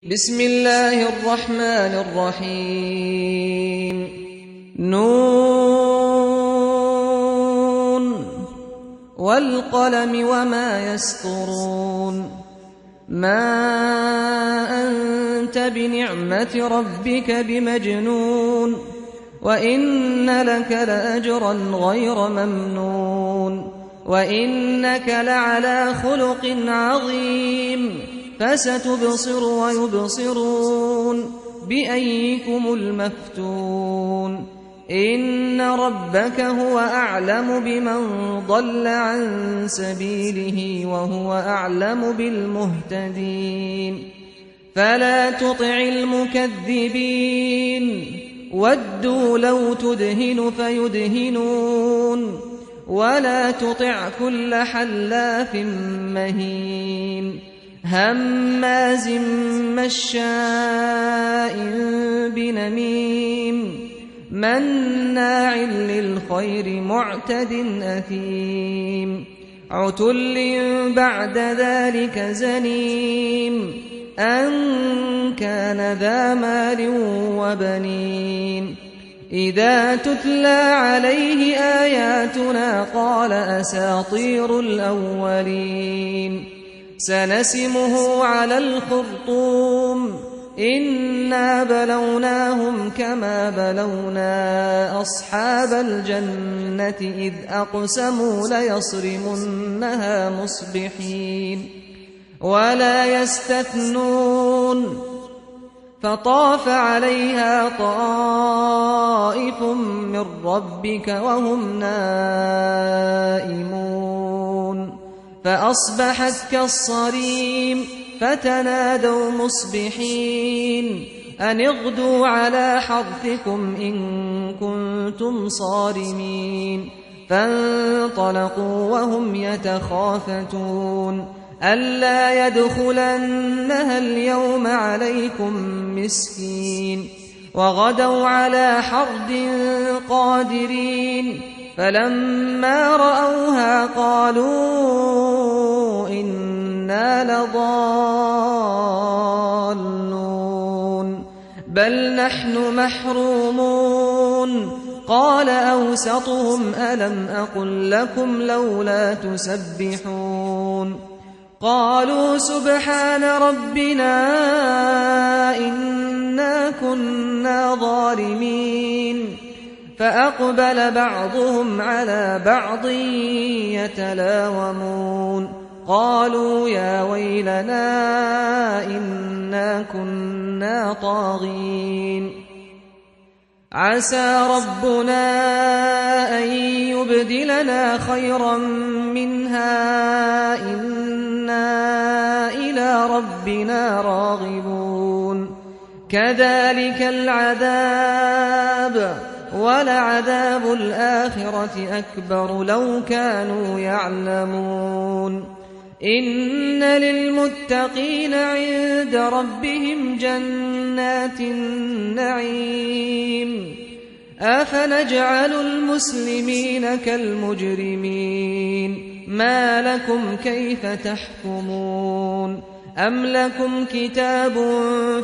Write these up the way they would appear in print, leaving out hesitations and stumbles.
بسم الله الرحمن الرحيم نون والقلم وما يسطرون ما أنت بنعمة ربك بمجنون وإن لك لأجرا غير ممنون وإنك لعلى خلق عظيم فستبصر ويبصرون بأيكم المفتون إن ربك هو أعلم بمن ضل عن سبيله وهو أعلم بالمهتدين فلا تطع المكذبين ودوا لو تدهن فيدهنون ولا تطع كل حلاف مهين هماز مشاء بنميم مناع للخير معتد أثيم عتل بعد ذلك زنيم أن كان ذا مال وبنين إذا تتلى عليه آياتنا قال أساطير الأولين سنسمه على الخرطوم إنا بلوناهم كما بلونا أصحاب الجنة إذ أقسموا ليصرمنها مصبحين ولا يستثنون فطاف عليها طائف من ربك وهم نائمون فأصبحت كالصريم فتنادوا مصبحين أن اغدوا على حرثكم إن كنتم صارمين فانطلقوا وهم يتخافتون ألا يدخلنها اليوم عليكم مسكين وغدوا على حرد قادرين فلما رأوها قالوا إنا لضالون بل نحن محرومون قال أوسطهم ألم أقل لكم لولا تسبحون قالوا سبحان ربنا إنا كنا ظالمين فأقبل بعضهم على بعض يتلاومون قالوا يا ويلنا إنا كنا طاغين عسى ربنا أن يبدلنا خيرا منها إنا إلى ربنا راغبون كذلك العذاب ولعذاب الآخرة أكبر لو كانوا يعلمون إن للمتقين عند ربهم جنات النعيم أفنجعل المسلمين كالمجرمين ما لكم كيف تحكمون أم لكم كتاب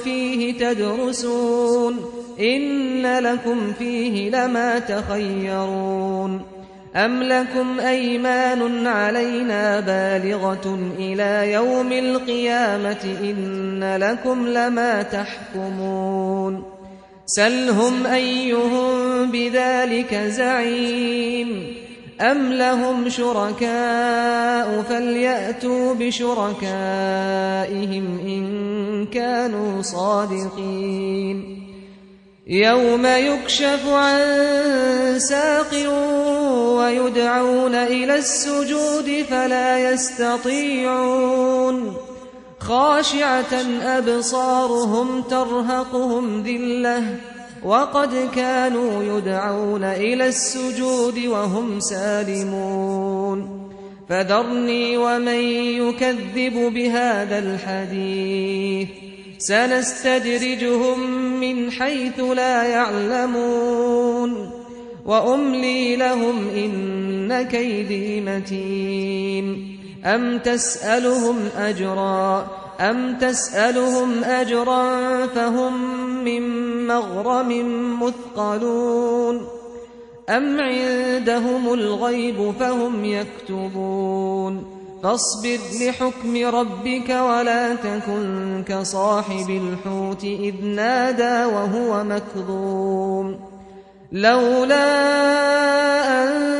فيه تدرسون إن لكم فيه لما تخيرون أم لكم أيمان علينا بالغة إلى يوم القيامة إن لكم لما تحكمون سلهم أيهم بذلك زعيم أم لهم شركاء فليأتوا بشركائهم إن كانوا صادقين يوم يكشف عن ساق ويدعون إلى السجود فلا يستطيعون خاشعة أبصارهم ترهقهم ذلة وقد كانوا يدعون إلى السجود وهم سالمون فذرني ومن يكذب بهذا الحديث سنستدرجهم من حيث لا يعلمون وأملي لهم إن كيدي متين أم تسألهم أجرا أم تسألهم أجرا فهم من مغرم مثقلون أم عندهم الغيب فهم يكتبون فاصبر لحكم ربك ولا تكن كصاحب الحوت إذ نادى وهو مكظوم لولا أن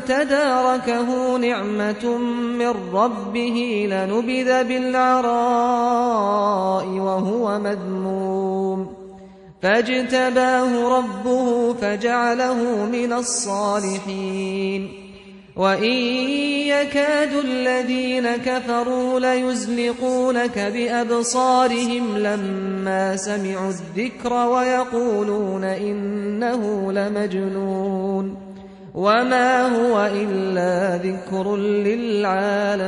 تداركه نعمة من ربه لنبذ بالعراء وهو مذموم فاجتباه ربه فجعله من الصالحين وإن يكاد الذين كفروا ليزلقونك بأبصارهم لما سمعوا الذكر ويقولون إنه لمجنون وما هو إلا ذكر للعالمين